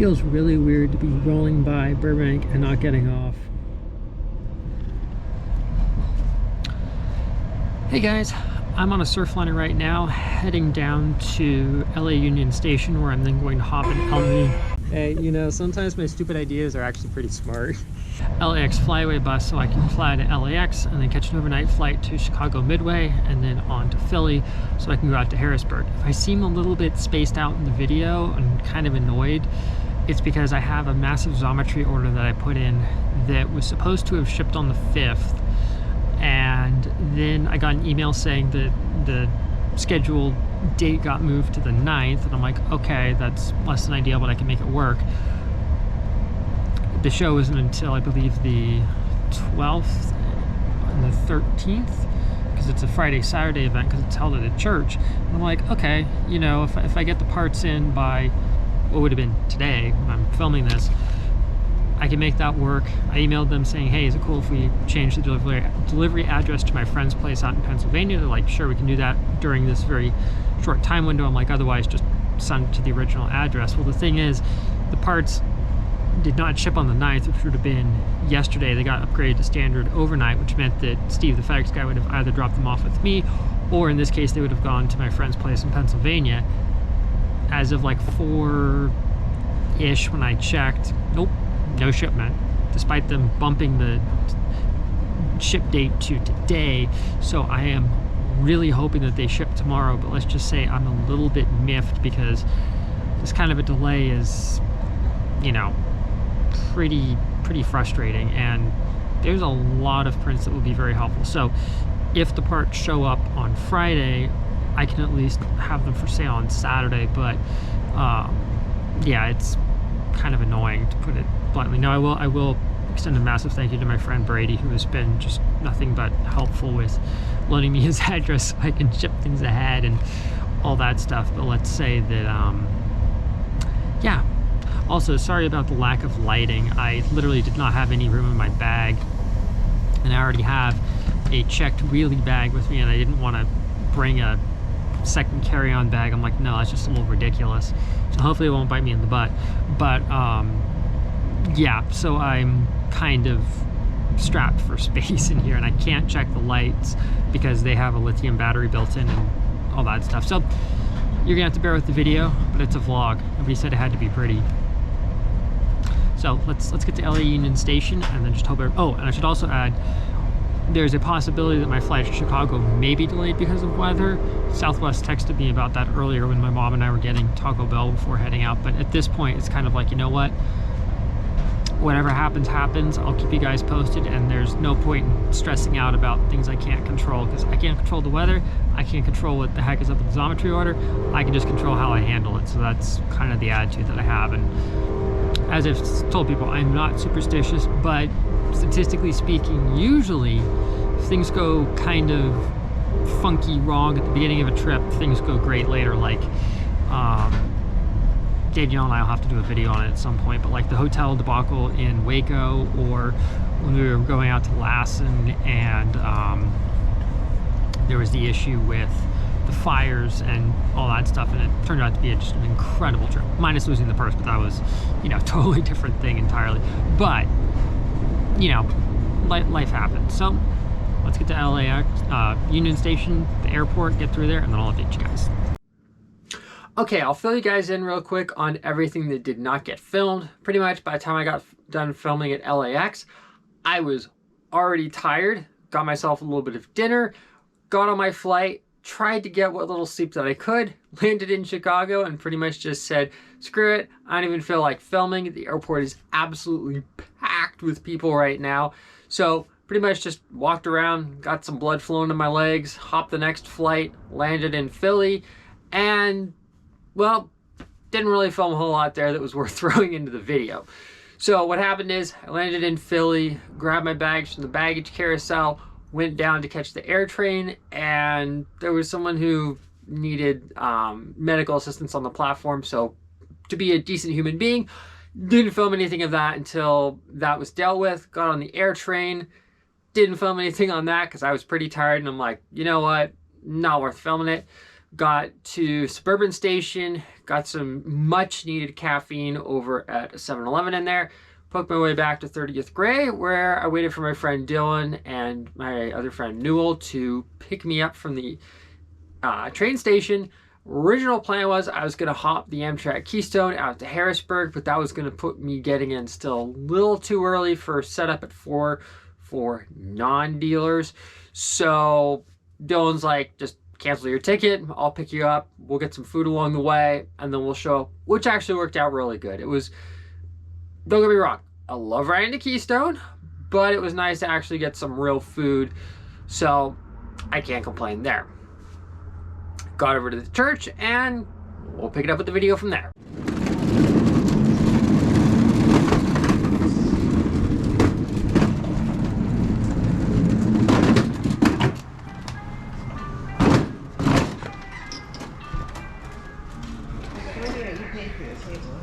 Feels really weird to be rolling by Burbank and not getting off. Hey guys, I'm on a Surfliner right now, heading down to LA Union Station, where I'm then going to hop in LA. Hey, you know, sometimes my stupid ideas are actually pretty smart. LAX flyaway bus, so I can fly to LAX and then catch an overnight flight to Chicago Midway and then on to Philly, so I can go out to Harrisburg. If I seem a little bit spaced out in the video and kind of annoyed, it's because I have a massive Xometry order that I put in that was supposed to have shipped on the 5th, and then I got an email saying that the scheduled date got moved to the 9th, and I'm like, okay, that's less than ideal, but I can make it work. The show isn't until, I believe, the 12th and the 13th, because it's a Friday-Saturday event, because it's held at a church. And I'm like, okay, you know, if I get the parts in by what would have been today when I'm filming this, I can make that work. I emailed them saying, hey, is it cool if we change the delivery address to my friend's place out in Pennsylvania? They're like, sure, we can do that during this very short time window. I'm like, otherwise just send it to the original address. Well, the thing is, the parts did not ship on the 9th, which would have been yesterday. They got upgraded to standard overnight, which meant that Steve, the FedEx guy, would have either dropped them off with me, or in this case, they would have gone to my friend's place in Pennsylvania. As of like 4-ish when I checked, nope, no shipment, despite them bumping the ship date to today. So I am really hoping that they ship tomorrow, but let's just say I'm a little bit miffed because this kind of a delay is, you know, pretty frustrating, and there's a lot of prints that will be very helpful. So if the parts show up on Friday, I can at least have them for sale on Saturday, but yeah, it's kind of annoying, to put it bluntly. Now, I will extend a massive thank you to my friend Brady, who has been just nothing but helpful with loaning me his address so I can ship things ahead and all that stuff. But let's say that, yeah. Also, sorry about the lack of lighting. I literally did not have any room in my bag, and I already have a checked wheelie bag with me, and I didn't want to bring a second carry-on bag. I'm like, no, that's just a little ridiculous. So hopefully it won't bite me in the butt. But yeah, so I'm kind of strapped for space in here, and I can't check the lights because they have a lithium battery built in and all that stuff. So you're gonna have to bear with the video, but it's a vlog. Nobody said it had to be pretty. So let's get to LA Union Station and then just hope oh, and I should also add, there's a possibility that my flight to Chicago may be delayed because of weather. Southwest texted me about that earlier when my mom and I were getting Taco Bell before heading out, but at this point it's kind of like, you know what, whatever happens, happens. I'll keep you guys posted, and there's no point in stressing out about things I can't control, because I can't control the weather, I can't control what the heck is up with the Xometry order, I can just control how I handle it. So that's kind of the attitude that I have. And as I've told people, I'm not superstitious, but statistically speaking, usually if things go kind of funky wrong at the beginning of a trip, things go great later. Like Danielle and I will have to do a video on it at some point, but like the hotel debacle in Waco, or when we were going out to Lassen and there was the issue with the fires and all that stuff, and it turned out to be just an incredible trip, minus losing the purse, but that was, you know, totally different thing entirely. But you know, life happens. So let's get to LAX, Union Station, the airport, get through there, and then I'll update you guys. Okay, I'll fill you guys in real quick on everything that did not get filmed. Pretty much by the time I got done filming at LAX, I was already tired, got myself a little bit of dinner, got on my flight, tried to get what little sleep that I could, landed in Chicago, and pretty much just said, screw it, I don't even feel like filming. The airport is absolutely packed with people right now. So pretty much just walked around, got some blood flowing to my legs, hopped the next flight, landed in Philly, and well, didn't really film a whole lot there that was worth throwing into the video. So what happened is I landed in Philly, grabbed my bags from the baggage carousel, went down to catch the air train, and there was someone who needed medical assistance on the platform. So to be a decent human being, didn't film anything of that until that was dealt with. Got on the air train, didn't film anything on that because I was pretty tired, and I'm like, you know what, not worth filming it. Got to Suburban Station, got some much needed caffeine over at 7-Eleven in there. Poked my way back to 30th Gray, where I waited for my friend Dylan and my other friend Newell to pick me up from the train station. Original plan was I was going to hop the Amtrak Keystone out to Harrisburg, but that was going to put me getting in still a little too early for setup at 4 for non-dealers. So Dylan's like, just cancel your ticket, I'll pick you up, we'll get some food along the way, and then we'll show up, which actually worked out really good. It was, don't get me wrong, I love riding the Keystone, but it was nice to actually get some real food, so I can't complain there. Got over to the church, and we'll pick it up with the video from there.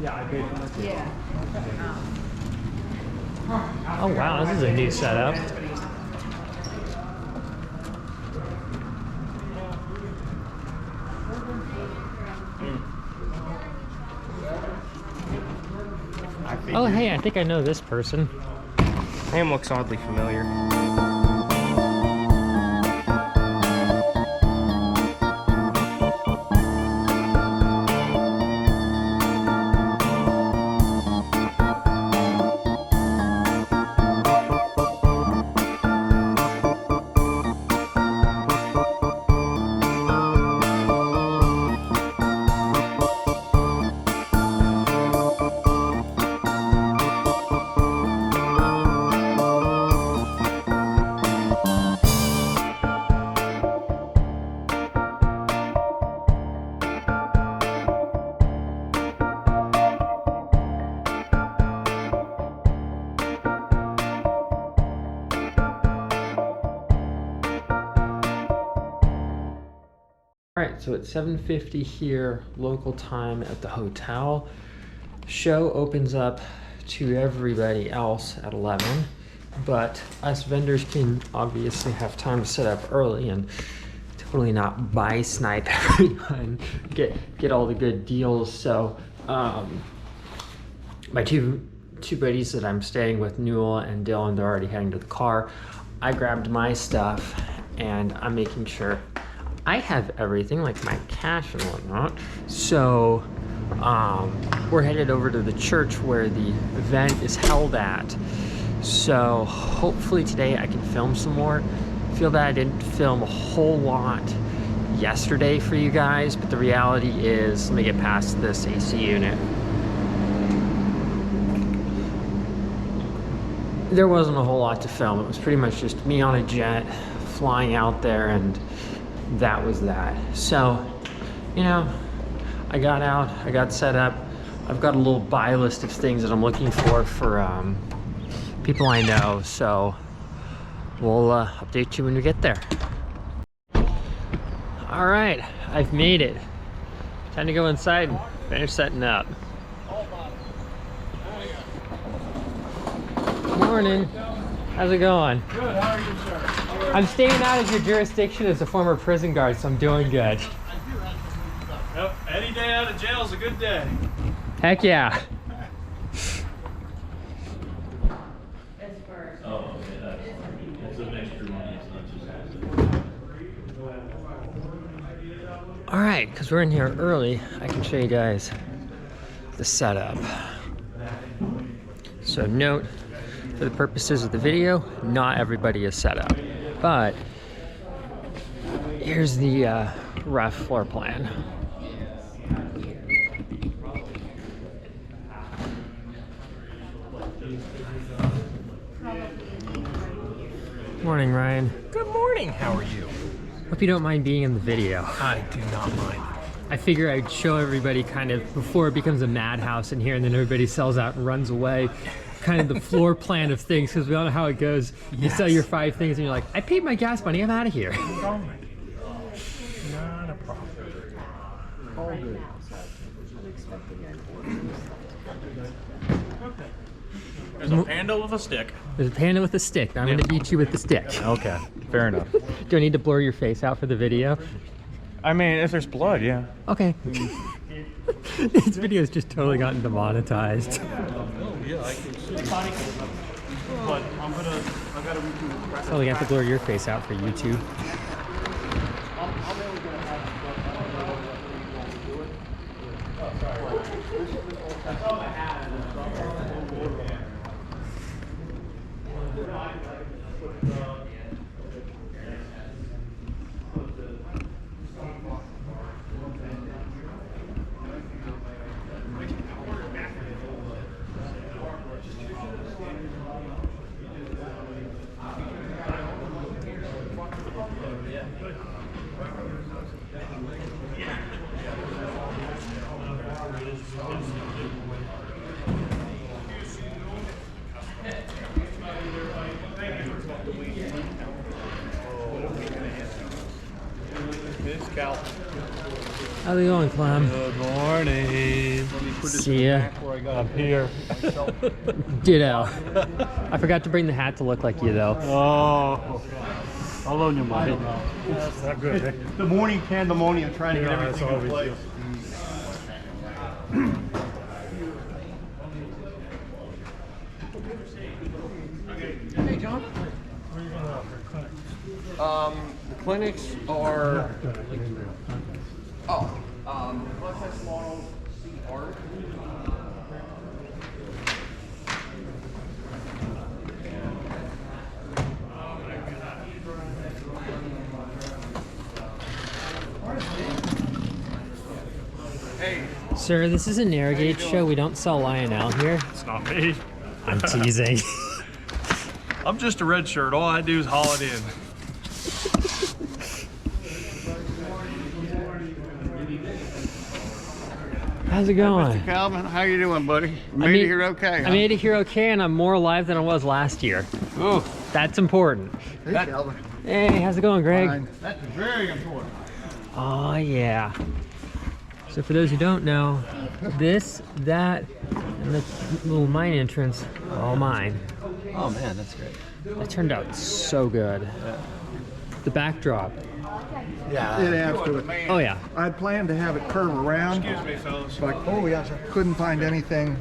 Yeah, I paid for it. Yeah. Oh wow, this is a new setup. Oh hey, I think I know this person. Name looks oddly familiar. All right, so it's 7:50 here, local time at the hotel. Show opens up to everybody else at 11, but us vendors can obviously have time to set up early and totally not buy snipe everyone, get all the good deals. So my two buddies that I'm staying with, Newell and Dylan, they're already heading to the car. I grabbed my stuff and I'm making sure I have everything, like my cash and whatnot. So we're headed over to the church where the event is held at. So hopefully today I can film some more. I feel that I didn't film a whole lot yesterday for you guys, but the reality is, let me get past this AC unit. There wasn't a whole lot to film. It was pretty much just me on a jet flying out there, and that was that. So, you know, I got out, I got set up. I've got a little buy list of things that I'm looking for people I know. So we'll update you when we get there. All right, I've made it. Time to go inside and finish setting up. Morning. How's it going? Good, how are you, sir? I'm staying out of your jurisdiction as a former prison guard, so I'm doing good. Yep, any day out of jail is a good day. Heck yeah. Oh, okay, that's an extra money, it's not just All right, because we're in here early, I can show you guys the setup. So note, for the purposes of the video, not everybody is set up, but here's the rough floor plan. Morning, Ryan. Good morning, how are you? Hope you don't mind being in the video. I do not mind. I figure I'd show everybody kind of before it becomes a madhouse in here and then everybody sells out and runs away, kind of the floor plan of things, because we all know how it goes. You Yes. sell your 5 things and you're like, I paid my gas money, I'm out of here. Not a problem. All good. There's a panda with a stick. There's a panda with a stick. I'm going to beat you with the stick. Okay, fair enough. Do I need to blur your face out for the video? I mean, if there's blood, yeah. Okay. This video's just totally gotten demonetized. Yeah, I can see. But I gotta redo the Oh, we have to blur your face out for YouTube. It's Cal. How's it going, Clem? Good morning. See ya. I'm here. Ditto. I forgot to bring the hat to look like you, though. Oh. I'll loan you money. That's not good. Eh? The morning pandemonium trying to get Yeah, everything that's in always place. Hey, John. The clinics are. Blood test models, CR. Hey, Sir, this is a Narrowgauge show. We don't sell Lionel here. It's not me. I'm teasing. I'm just a red shirt. All I do is haul it in. How's it going? Calvin, how you doing, buddy? Made it here okay? I made it here okay, and I'm more alive than I was last year. Ooh, That's important. hey, Calvin. Hey, how's it going, Greg? Fine. That's very important. Oh, yeah. So for those who don't know, this, that, and the little mine entrance, are all mine. Oh man, that's great. It turned out so good. The backdrop. Yeah. It adds to it. Oh, yeah. I planned to have it curve around, Excuse me, fellas. but I couldn't find anything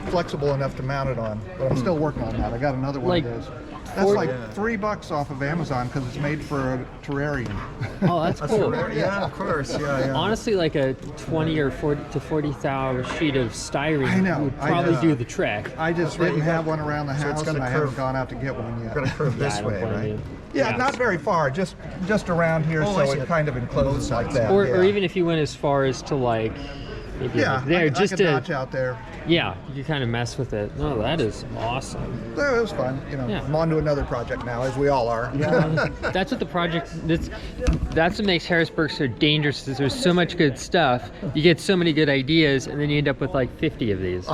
flexible enough to mount it on. But I'm still working on that. I got another one Like, of those. That's like $3 off of Amazon because it's made for a terrarium. Oh, that's cool. Yeah, of course. Yeah. Honestly, like a 20 or 40 to 40 thou sheet of styrene I know. would I probably know. do the trick. I just didn't have one around the house, gonna and I curve- haven't gone out to get one yet. Gonna curve Yeah, this I don't way, blame right? you. Yeah, not very far, just around here, Oh, I so see. it kind of encloses like that. Or yeah. even if you went as far as to like maybe Yeah, like there, I just could to notch out there. yeah, you kind of mess with it. No, that is awesome. So it was fun. Yeah. I'm on to another project now, as we all are. That's what the project. That's what makes Harrisburg so dangerous. Is there's so much good stuff. You get so many good ideas, and then you end up with like 50 of these.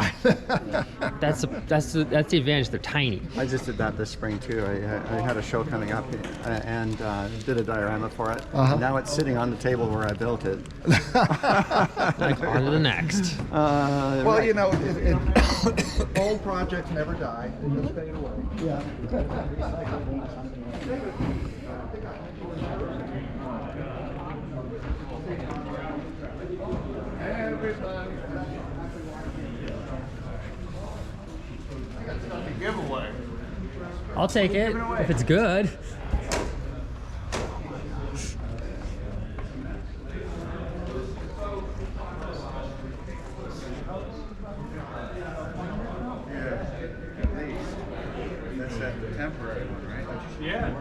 That's the advantage. They're tiny. I just did that this spring too. I had a show coming up and did a diorama for it. Now it's sitting on the table where I built it. Like on to the next. Well, you know, old projects never die. They just fade away. Yeah. Giveaway. I'll take it if it's good. That's that temporary one, right? Yeah.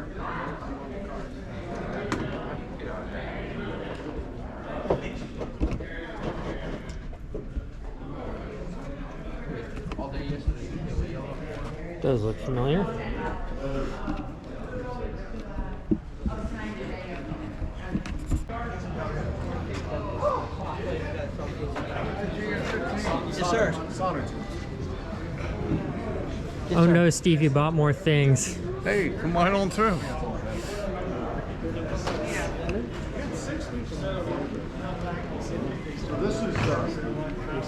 Does look familiar. Yes, sir. Oh no, Steve, you bought more things. Hey, come right on through. This is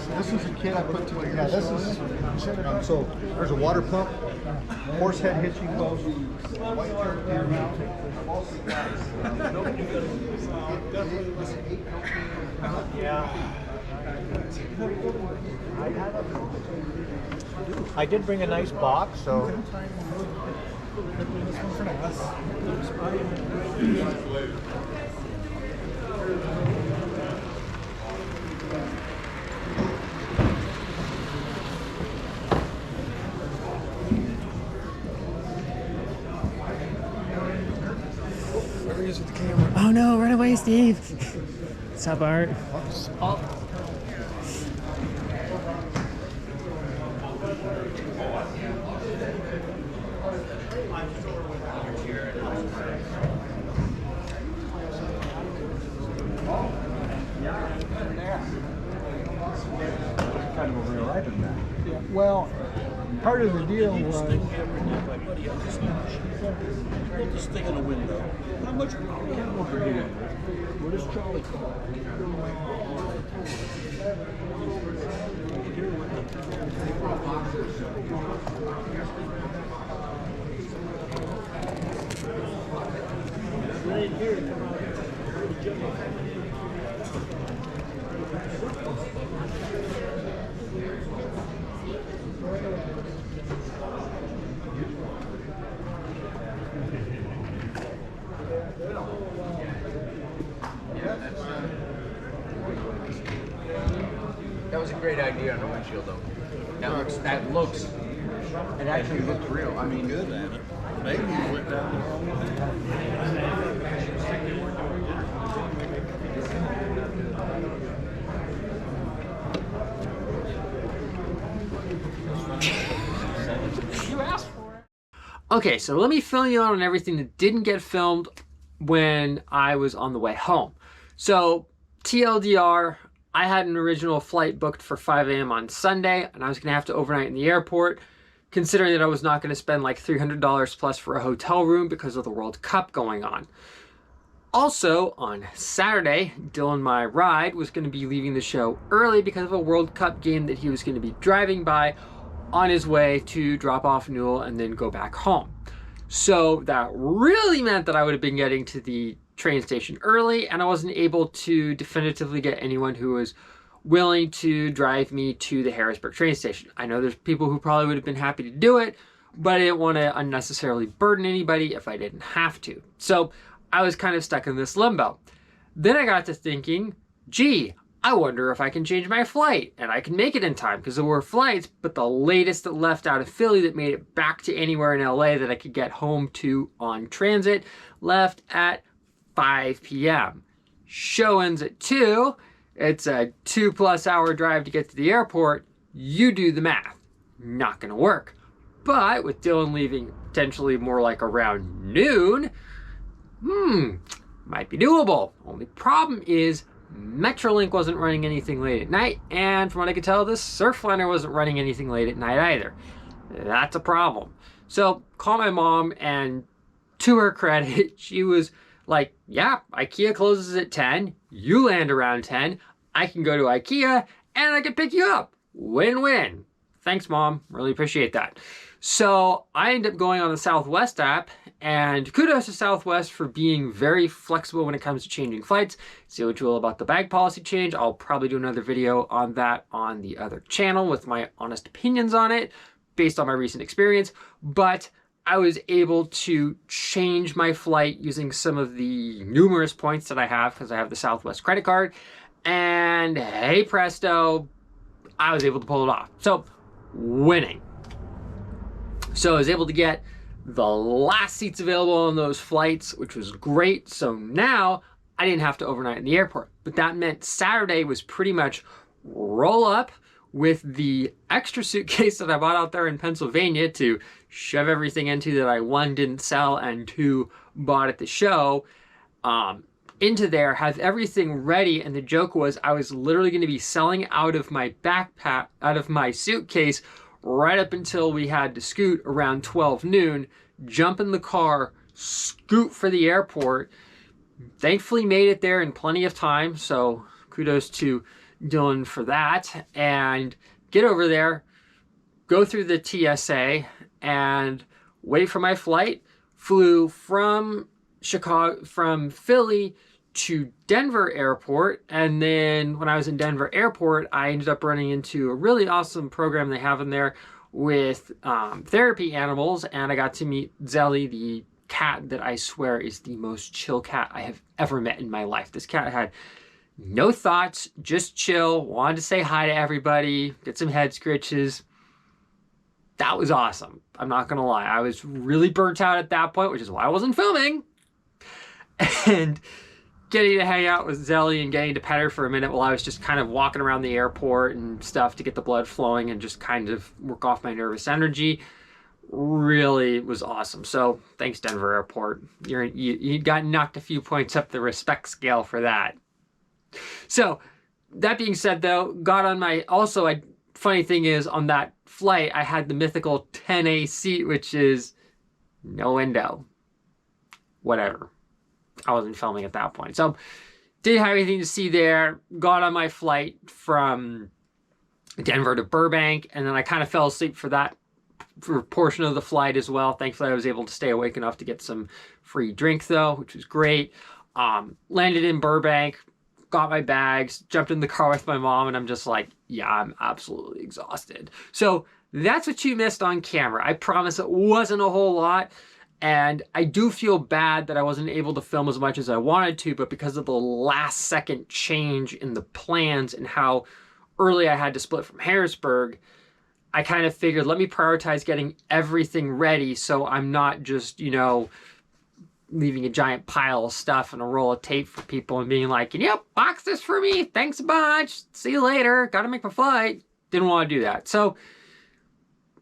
This is a kit I put together. Yeah, this is so there's a water pump, horse head hitching post, white turkey deer mount. I did bring a nice box, so. Oh no, run away, Steve. What's up, Art? Oh. Kind of a real item then. Well, part of the deal was My buddy, I just put this thing in a window. How much? I can't remember doing. What is Charlie called? That was a great idea on the windshield, though. It actually looks real. I mean, Good at it. Maybe you went down the wrong way. Okay, so let me fill you in on everything that didn't get filmed when I was on the way home. So, TLDR, I had an original flight booked for 5 a.m. on Sunday, and I was going to have to overnight in the airport, considering that I was not going to spend like $300 plus for a hotel room because of the World Cup going on. Also, on Saturday, Dylan, my ride, was going to be leaving the show early because of a World Cup game that he was going to be driving by on his way to drop off Newell and then go back home. So that really meant that I would have been getting to the train station early, and I wasn't able to definitively get anyone who was willing to drive me to the Harrisburg train station. I know there's people who probably would have been happy to do it, but I didn't want to unnecessarily burden anybody if I didn't have to. So I was kind of stuck in this limbo. Then I got to thinking, gee, I wonder if I can change my flight and I can make it in time, because there were flights, but the latest that left out of Philly that made it back to anywhere in LA that I could get home to on transit left at 5 p.m. Show ends at 2. It's a 2+ hour drive to get to the airport. You do the math. Not gonna work. But with Dylan leaving potentially more like around noon, might be doable. Only problem is Metrolink wasn't running anything late at night, and from what I could tell, the Surfliner wasn't running anything late at night either. That's a problem. So call my mom, and to her credit, she was like, yeah, IKEA closes at 10, you land around 10, I can go to IKEA, and I can pick you up. Win-win. Thanks, Mom. Really appreciate that. So I ended up going on the Southwest app, and kudos to Southwest for being very flexible when it comes to changing flights. Say what you will about the bag policy change. I'll probably do another video on that on the other channel with my honest opinions on it based on my recent experience. But I was able to change my flight using some of the numerous points that I have because I have the Southwest credit card. And hey presto, I was able to pull it off. So winning. So I was able to get the last seats available on those flights, which was great. So now I didn't have to overnight in the airport. But that meant Saturday was pretty much roll up with the extra suitcase that I bought out there in Pennsylvania to shove everything into that I, 1, didn't sell, and 2, bought at the show, into there, have everything ready. And the joke was I was literally going to be selling out of my backpack, out of my suitcase, right up until we had to scoot around 12 noon, jump in the car, scoot for the airport. Thankfully made it there in plenty of time, so kudos to Dylan for that, and get over there, go through the TSA, and wait for my flight. Flew from Philly to Denver Airport, and then when I was in Denver Airport, I ended up running into a really awesome program they have in there with therapy animals, and I got to meet Zelly, the cat that I swear is the most chill cat I have ever met in my life. This cat had no thoughts, just chill, wanted to say hi to everybody, get some head scritches. That was awesome. I'm not gonna lie. I was really burnt out at that point, which is why I wasn't filming. And getting to hang out with Zelly and getting to pet her for a minute while I was just kind of walking around the airport and stuff to get the blood flowing and just kind of work off my nervous energy really was awesome. So thanks, Denver Airport. You got knocked a few points up the respect scale for that. So that being said, though, got on my, also, funny thing is, on that flight, I had the mythical 10A seat, which is no window. Whatever. I wasn't filming at that point. So didn't have anything to see there. Got on my flight from Denver to Burbank, and then I kind of fell asleep for that for a portion of the flight as well. Thankfully, I was able to stay awake enough to get some free drink, though, which was great. Landed in Burbank, got my bags, jumped in the car with my mom, and I'm just like, yeah, I'm absolutely exhausted. So that's what you missed on camera. I promise it wasn't a whole lot, and I do feel bad that I wasn't able to film as much as I wanted to, but because of the last second change in the plans and how early I had to split from Harrisburg, I kind of figured, let me prioritize getting everything ready so I'm not just, you know, leaving a giant pile of stuff and a roll of tape for people and being like, yep, box this for me. Thanks a bunch. See you later. Got to make my flight. Didn't want to do that. So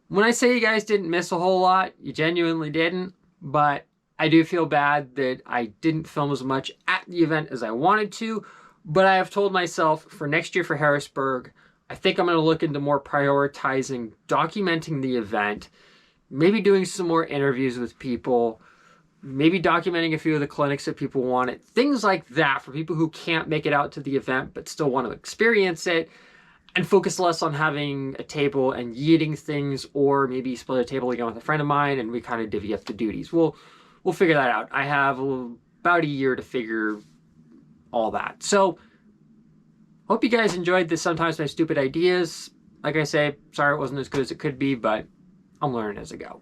when I say you guys didn't miss a whole lot, you genuinely didn't. But I do feel bad that I didn't film as much at the event as I wanted to. But I have told myself for next year for Harrisburg, I think I'm going to look into more prioritizing, documenting the event, maybe doing some more interviews with people, maybe documenting a few of the clinics that people wanted, things like that for people who can't make it out to the event but still want to experience it, and focus less on having a table and eating things, or maybe split a table again with a friend of mine and we kind of divvy up the duties. We'll figure that out. I have about a year to figure all that. So hope you guys enjoyed this Sometimes My Stupid Ideas. Like I say, sorry it wasn't as good as it could be, but I'm learning as I go.